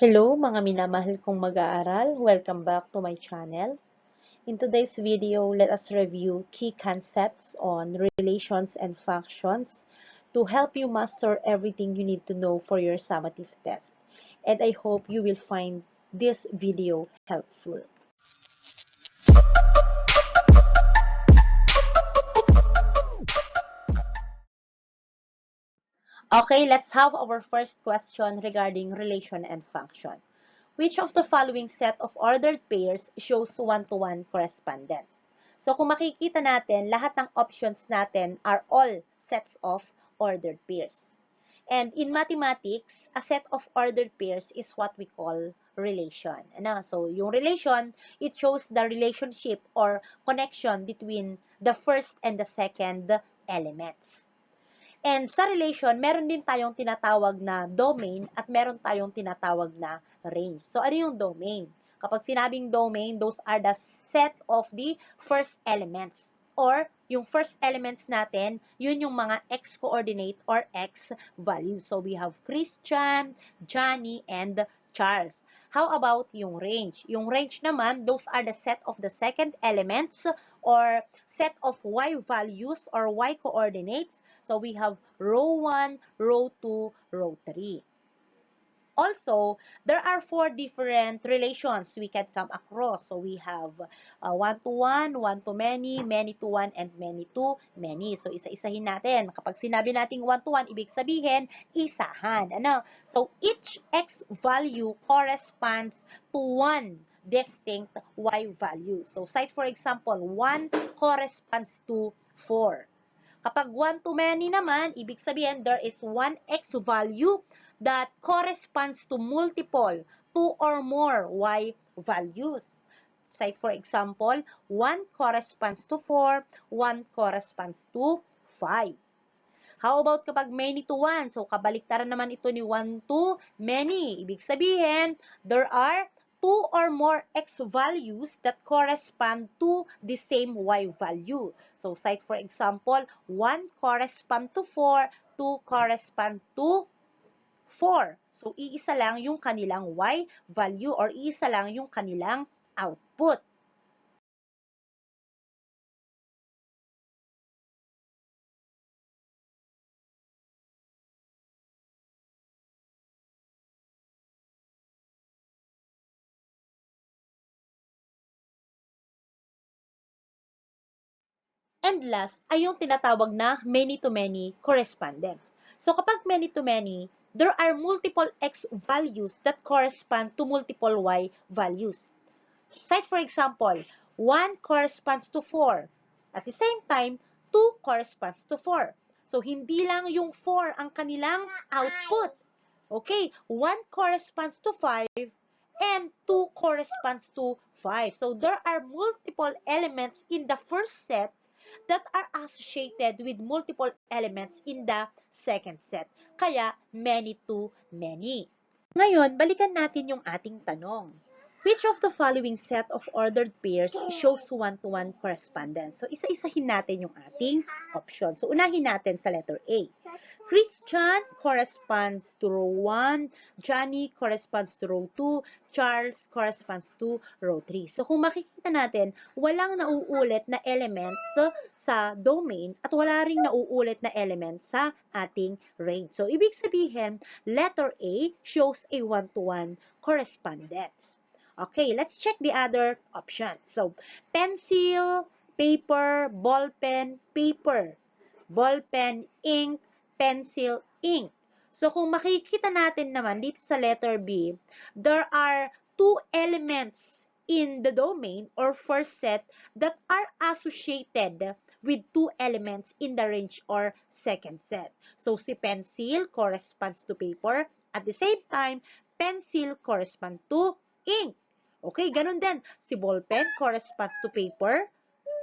Hello mga minamahal kong mag-aaral, welcome back to my channel. In today's video, let us review key concepts on relations and functions to help you master everything you need to know for your summative test. And I hope you will find this video helpful. Okay, let's have our first question regarding relation and function. Which of the following set of ordered pairs shows one-to-one correspondence? So kung makikita natin, lahat ng options natin are all sets of ordered pairs. And in mathematics, a set of ordered pairs is what we call relation. So yung relation, it shows the relationship or connection between the first and the second elements. And sa relation, meron din tayong tinatawag na domain at meron tayong tinatawag na range. So, ano yung domain? Kapag sinabing domain, those are the set of the first elements. Or, yung first elements natin, yun yung mga x-coordinate or x values. So, we have Christian, Johnny, and Charles. How about yung range? Yung range naman, those are the set of the second elements or set of y values or y coordinates. So we have row 1, row 2, row 3. Also, there are 4 different relations we can come across. So we have one-to-one, one-to-many, many-to-one, and many-to-many. So isa-isahin natin. Kapag sinabi nating one-to-one, ibig sabihin, isahan. So each x value corresponds to one distinct y value. So cite for example, 1 corresponds to 4. Kapag one-to-many naman, ibig sabihin there is one x value that corresponds to multiple, 2 or more y values. Cite for example, 1 corresponds to 4, 1 corresponds to 5. How about kapag many to 1? So, kabaliktaran naman ito ni 1 to many. Ibig sabihin, there are 2 or more x values that correspond to the same y value. So, cite for example, 1 corresponds to 4, 2 corresponds to 4. So, iisa lang yung kanilang y value or iisa lang yung kanilang output. And last ay yung tinatawag na many-to-many correspondence. So kapag many-to-many, there are multiple x values that correspond to multiple y values. Cite for example, 1 corresponds to 4. At the same time, 2 corresponds to 4. So hindi lang yung 4 ang kanilang output. Okay, 1 corresponds to 5 and 2 corresponds to 5. So there are multiple elements in the first set that are associated with multiple elements in the second set. Kaya, many to many. Ngayon, balikan natin yung ating tanong. Which of the following set of ordered pairs shows one-to-one correspondence? So, isa-isahin natin yung ating option. So, unahin natin sa letter A. Christian corresponds to row 1, Johnny corresponds to row 2, Charles corresponds to row 3. So kung makikita natin, walang nauulit na element sa domain at wala ring nauulit na element sa ating range. So ibig sabihin, letter A shows a one-to-one correspondence. Okay, let's check the other options. So pencil, paper, ballpen, paper, ballpen, ink, pencil, ink. So, kung makikita natin naman dito sa letter B, there are two elements in the domain or first set that are associated with two elements in the range or second set. So, si pencil corresponds to paper. At the same time, pencil corresponds to ink. Okay, ganun din. Si ballpen corresponds to paper.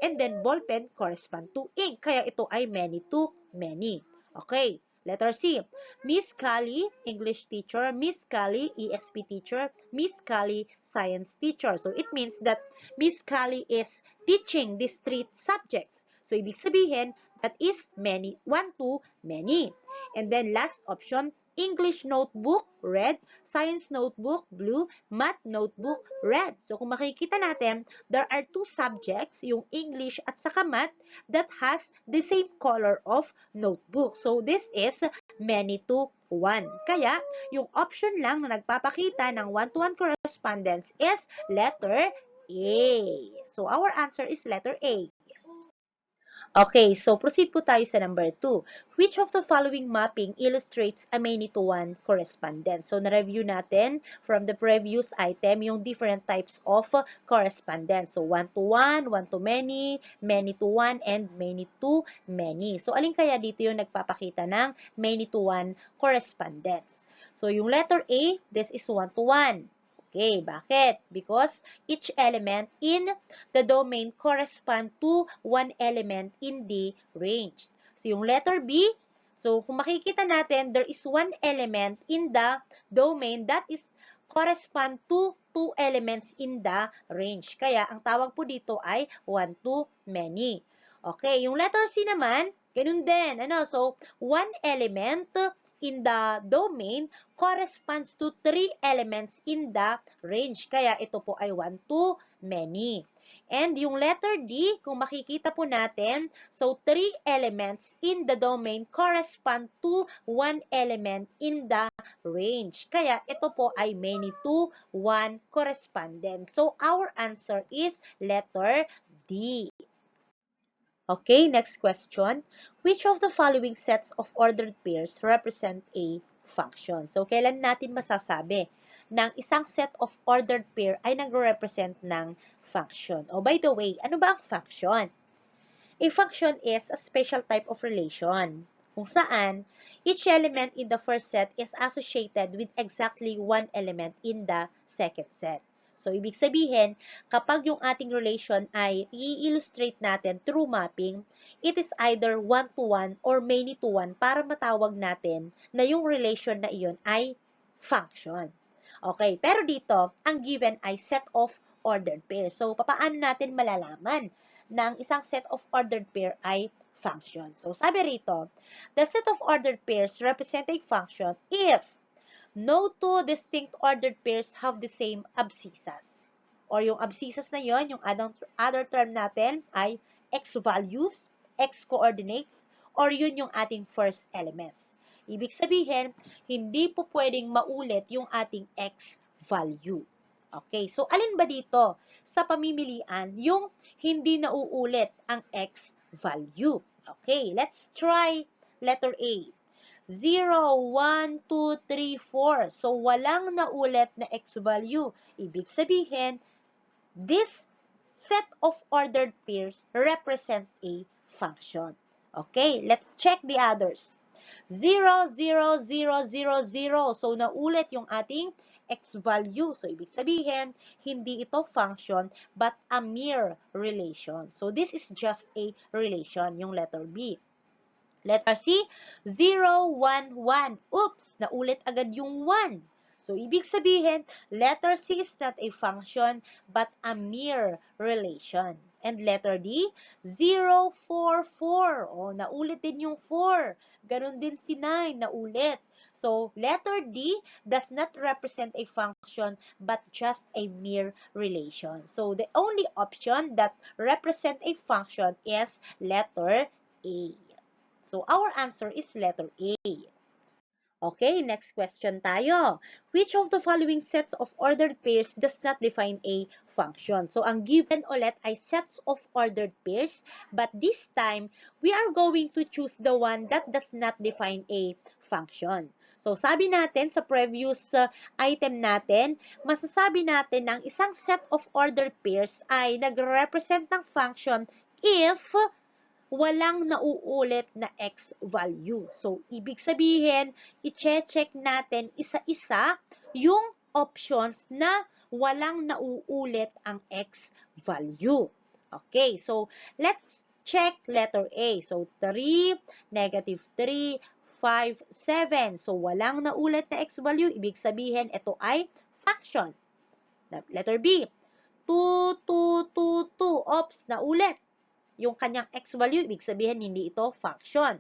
And then, ballpen corresponds to ink. Kaya ito ay many to many. Okay, letter C. Miss Kali, English teacher. Miss Kali, ESP teacher. Miss Kali, science teacher. So, it means that Miss Kali is teaching these three subjects. So, ibig sabihin, that is many, one to many. And then, last option, English notebook, red. Science notebook, blue. Math notebook, red. So kung makikita natin, there are two subjects, yung English at saka Math, that has the same color of notebook. So this is many to one. Kaya, yung option lang na nagpapakita ng one-to-one correspondence is letter A. So our answer is letter A. Okay, so proceed po tayo sa number 2. Which of the following mapping illustrates a many-to-one correspondence? So, na-review natin from the previous item yung different types of correspondence. So, one-to-one, one-to-many, many-to-one, and many-to-many. So, alin kaya dito yung nagpapakita ng many-to-one correspondence? So, yung letter A, this is one-to-one. Okay, bakit? Because each element in the domain correspond to one element in the range. So, yung letter B, so kung makikita natin, there is one element in the domain that is correspond to two elements in the range. Kaya, ang tawag po dito ay one-to-many. Okay, yung letter C naman, ganun din. So, one element in the domain corresponds to three elements in the range. Kaya ito po ay one-to-many. And yung letter D, kung makikita po natin, so three elements in the domain correspond to one element in the range. Kaya ito po ay many to one correspondence. So our answer is letter D. Okay, next question. Which of the following sets of ordered pairs represent a function? So, kailan natin masasabi ng isang set of ordered pair ay nagre-represent ng function? Oh, by the way, ano ba ang function? A function is a special type of relation kung saan each element in the first set is associated with exactly one element in the second set. So, ibig sabihin, kapag yung ating relation ay i-illustrate natin through mapping, it is either one-to-one or many-to-one para matawag natin na yung relation na iyon ay function. Okay, pero dito, ang given ay set of ordered pairs. So, paano natin malalaman ng isang set of ordered pair ay function? So, sabi rito, the set of ordered pairs represent a function if no two distinct ordered pairs have the same abscissas. Or yung abscissas na yon, yung other term natin ay x values, x coordinates, or yun yung ating first elements. Ibig sabihin, hindi po pwedeng maulit yung ating x value. Okay, so alin ba dito sa pamimilian yung hindi nauulit ang x value? Okay, let's try letter A. 0, 1, 2, 3, 4. So, walang naulit na x value. Ibig sabihin, this set of ordered pairs represent a function. Okay, let's check the others. 0, 0, 0, 0, 0. So, naulit yung ating x value. So, ibig sabihin, hindi ito function, but a mere relation. So, this is just a relation, yung letter B. Letter C, 0, 1, 1. Oops, naulit agad yung 1. So, ibig sabihin, letter C is not a function, but a mere relation. And letter D, 0, 4, 4. O, naulit din yung 4. Ganon din si 9, naulit. So, letter D does not represent a function, but just a mere relation. So, the only option that represent a function is letter A. So, our answer is letter A. Okay, next question tayo. Which of the following sets of ordered pairs does not define a function? So, ang given ulit ay sets of ordered pairs, but this time, we are going to choose the one that does not define a function. So, sabi natin sa previous item natin, masasabi natin na ang isang set of ordered pairs ay nagre-represent ng function if walang nauulit na x value. So, ibig sabihin, i-check natin isa-isa yung options na walang nauulit ang x value. Okay, so let's check letter A. So, 3, negative 3, 5, 7. So, walang naulit na x value. Ibig sabihin, ito ay function. Letter B, 2, 2, 2, 2. Oops, naulit yung kanyang x value, ibig sabihin hindi ito function.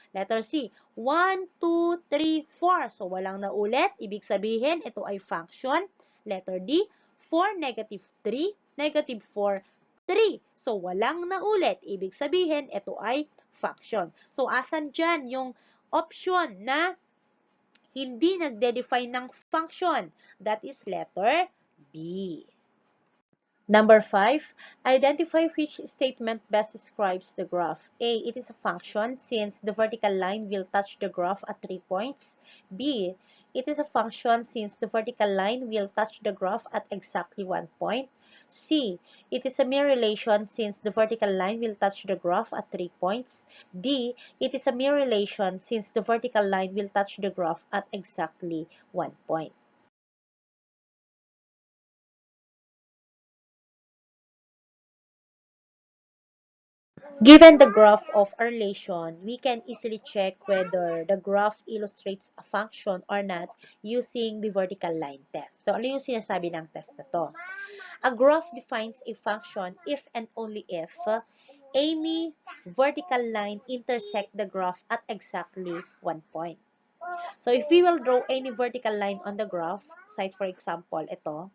Letter C, 1, 2, 3, 4. So, walang naulit. Ibig sabihin, ito ay function. Letter D, 4, negative 3, negative 4, 3. So, walang naulit. Ibig sabihin, ito ay function. So, asan dyan yung option na hindi nagde-define ng function? That is letter B. Number 5, identify which statement best describes the graph. A, it is a function since the vertical line will touch the graph at 3 points. B, it is a function since the vertical line will touch the graph at exactly 1 point. C, it is a mere relation since the vertical line will touch the graph at 3 points. D, it is a mere relation since the vertical line will touch the graph at exactly 1 point. Given the graph of a relation, we can easily check whether the graph illustrates a function or not using the vertical line test. So, ano yung sinasabi ng test na to? A graph defines a function if and only if any vertical line intersect the graph at exactly 1 point. So, if we will draw any vertical line on the graph, cite for example, ito,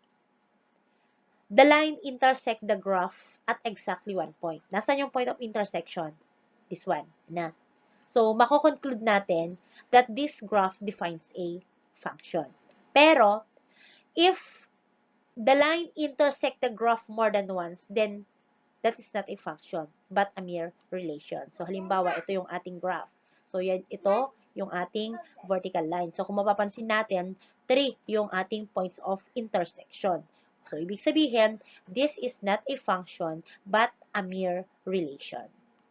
the line intersect the graph at exactly 1 point. Nasaan yung point of intersection? This one na. So, mako-conclude natin that this graph defines a function. Pero, if the line intersect the graph more than once, then that is not a function, but a mere relation. So, halimbawa, ito yung ating graph. So, ito yung ating vertical line. So, kung mapapansin natin, 3 yung ating points of intersection. So, ibig sabihin, this is not a function, but a mere relation.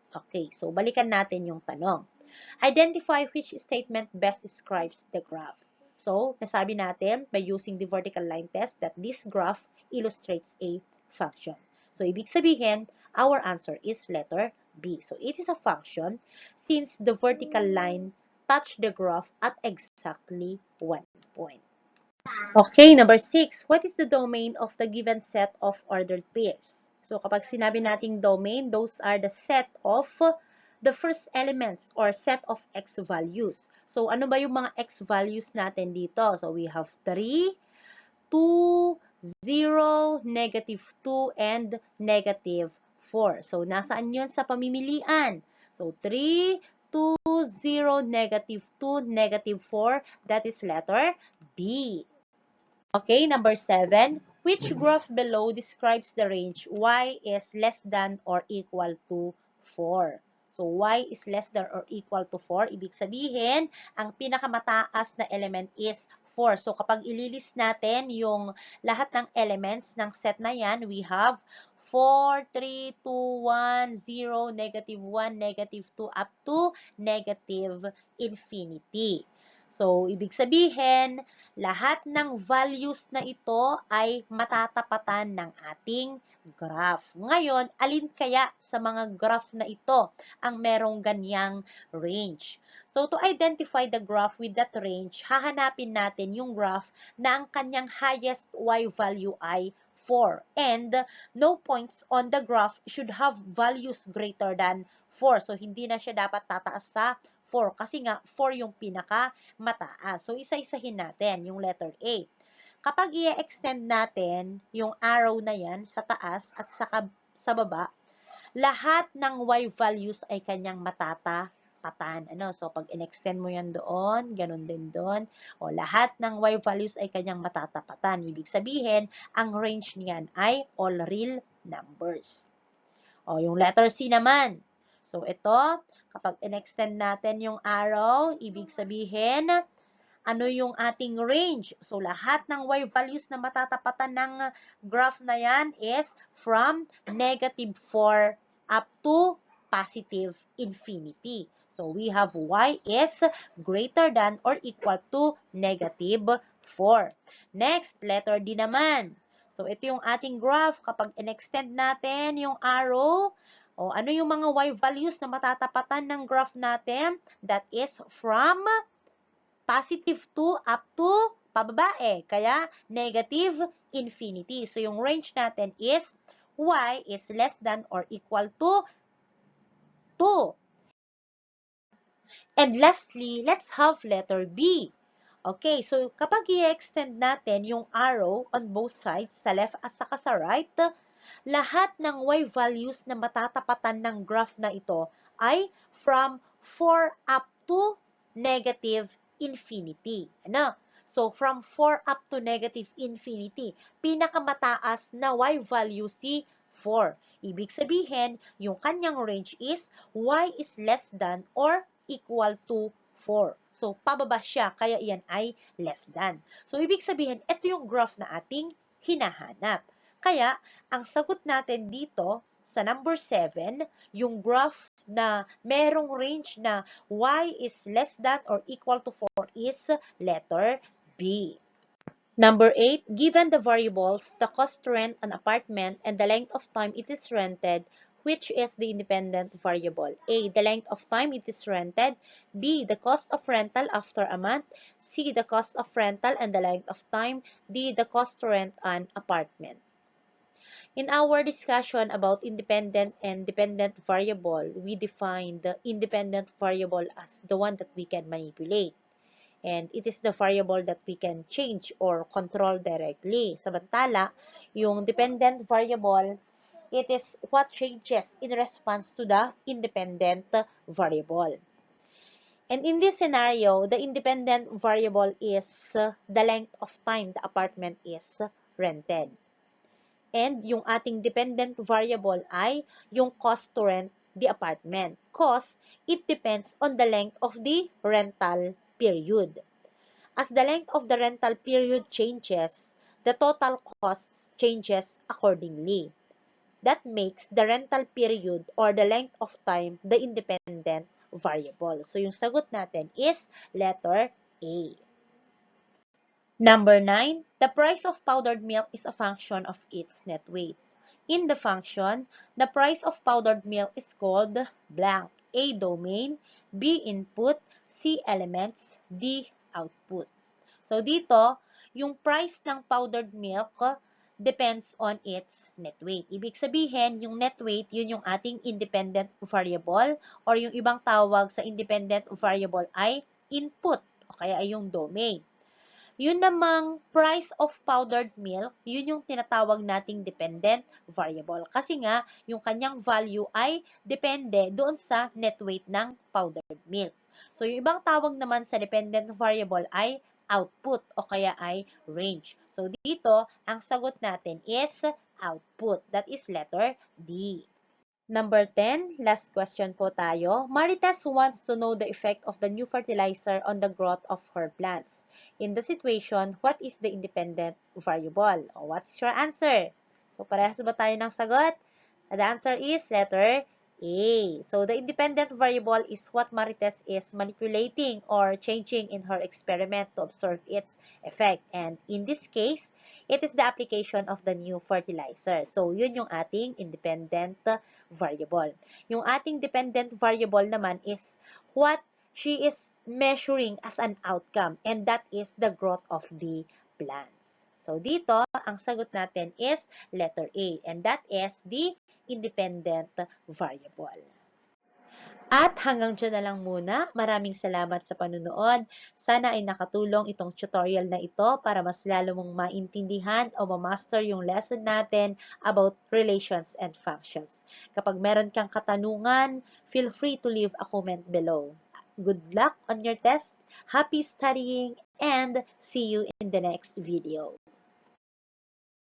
Okay, so balikan natin yung tanong. Identify which statement best describes the graph. So, nasabi natin by using the vertical line test that this graph illustrates a function. So, ibig sabihin, our answer is letter B. So, it is a function since the vertical line touched the graph at exactly 1 point. Okay, number 6. What is the domain of the given set of ordered pairs? So, kapag sinabi nating domain, those are the set of the first elements or set of x values. So, ano ba yung mga x values natin dito? So, we have 3, 2, 0, negative 2, and negative 4. So, nasaan yun sa pamimilian? So, 3, 2, 0, negative 2, negative 4. That is letter B. Okay, number 7. Which graph below describes the range y is less than or equal to 4? So, y is less than or equal to 4. Ibig sabihin, ang pinakamataas na element is 4. So, kapag ililist natin yung lahat ng elements ng set na yan, we have 4, 3, 2, 1, 0, negative 1, negative 2, up to negative infinity. So, ibig sabihin, lahat ng values na ito ay matatapatan ng ating graph. Ngayon, alin kaya sa mga graph na ito ang merong ganyang range? So, to identify the graph with that range, hahanapin natin yung graph na ang kanyang highest y value ay 4. And no points on the graph should have values greater than 4. So, hindi na siya dapat tataas sa 4 kasi nga 4 yung pinaka mataas. So, isa-isahin natin yung letter A. Kapag i-extend natin yung arrow na yan sa taas at sa baba, lahat ng y values ay kanyang matatapatan. Ano? So, pag in-extend mo yan doon, ganun din doon. O, lahat ng y values ay kanyang matatapatan. Ibig sabihin, ang range niyan ay all real numbers. O, yung letter C naman. So, ito, kapag in-extend natin yung arrow, ibig sabihin, ano yung ating range? So, lahat ng y values na matatapatan ng graph na yan is from negative 4 up to positive infinity. So, we have y is greater than or equal to negative 4. Next, letter D naman. So, ito yung ating graph. Kapag in-extend natin yung arrow, o ano yung mga y values na matatapatan ng graph natin? That is from positive 2 up to pababae. Kaya, negative infinity. So, yung range natin is y is less than or equal to 2. And lastly, let's have letter B. Okay, so kapag i-extend natin yung arrow on both sides, sa left at saka sa right, lahat ng y values na matatapatan ng graph na ito ay from 4 up to negative infinity. Ano? So, from 4 up to negative infinity, pinakamataas na y value si 4. Ibig sabihin, yung kanyang range is y is less than or equal to 4. So, pababa siya, kaya yan ay less than. So, ibig sabihin, ito yung graph na ating hinahanap. Kaya, ang sagot natin dito sa number 7, yung graph na merong range na y is less than or equal to 4 is letter B. Number 8, given the variables, the cost to rent an apartment and the length of time it is rented, which is the independent variable? A, the length of time it is rented. B, the cost of rental after a month. C, the cost of rental and the length of time. D, the cost to rent an apartment. In our discussion about independent and dependent variable, we define the independent variable as the one that we can manipulate. And it is the variable that we can change or control directly. Samantala, yung dependent variable, it is what changes in response to the independent variable. And in this scenario, the independent variable is the length of time the apartment is rented. And yung ating dependent variable ay yung cost to rent the apartment. Cause, it depends on the length of the rental period. As the length of the rental period changes, the total costs changes accordingly. That makes the rental period or the length of time the independent variable. So, yung sagot natin is letter A. Number 9, the price of powdered milk is a function of its net weight. In the function, the price of powdered milk is called blank. A, domain, B, input, C, elements, D, output. So, dito, yung price ng powdered milk depends on its net weight. Ibig sabihin, yung net weight, yun yung ating independent variable or yung ibang tawag sa independent variable ay input o kaya ay yung domain. Yun namang price of powdered milk, yun yung tinatawag nating dependent variable. Kasi nga, yung kanyang value ay depende doon sa net weight ng powdered milk. So, yung ibang tawag naman sa dependent variable ay output o kaya ay range. So, dito, ang sagot natin is output. That is letter D. Number 10, last question po tayo. Marites wants to know the effect of the new fertilizer on the growth of her plants. In the situation, what is the independent variable? What's your answer? So, parehas ba tayo ng sagot? The answer is letter A. So, the independent variable is what Marites is manipulating or changing in her experiment to observe its effect. And in this case, it is the application of the new fertilizer. So, yun yung ating independent variable. Yung ating dependent variable naman is what she is measuring as an outcome, and that is the growth of the plants. So, dito, ang sagot natin is letter A, and that is the independent variable. At hanggang dyan na lang muna. Maraming salamat sa panunood. Sana ay nakatulong itong tutorial na ito para mas lalo mong maintindihan o ma-master yung lesson natin about relations and functions. Kapag meron kang katanungan, feel free to leave a comment below. Good luck on your test, happy studying, and see you in the next video.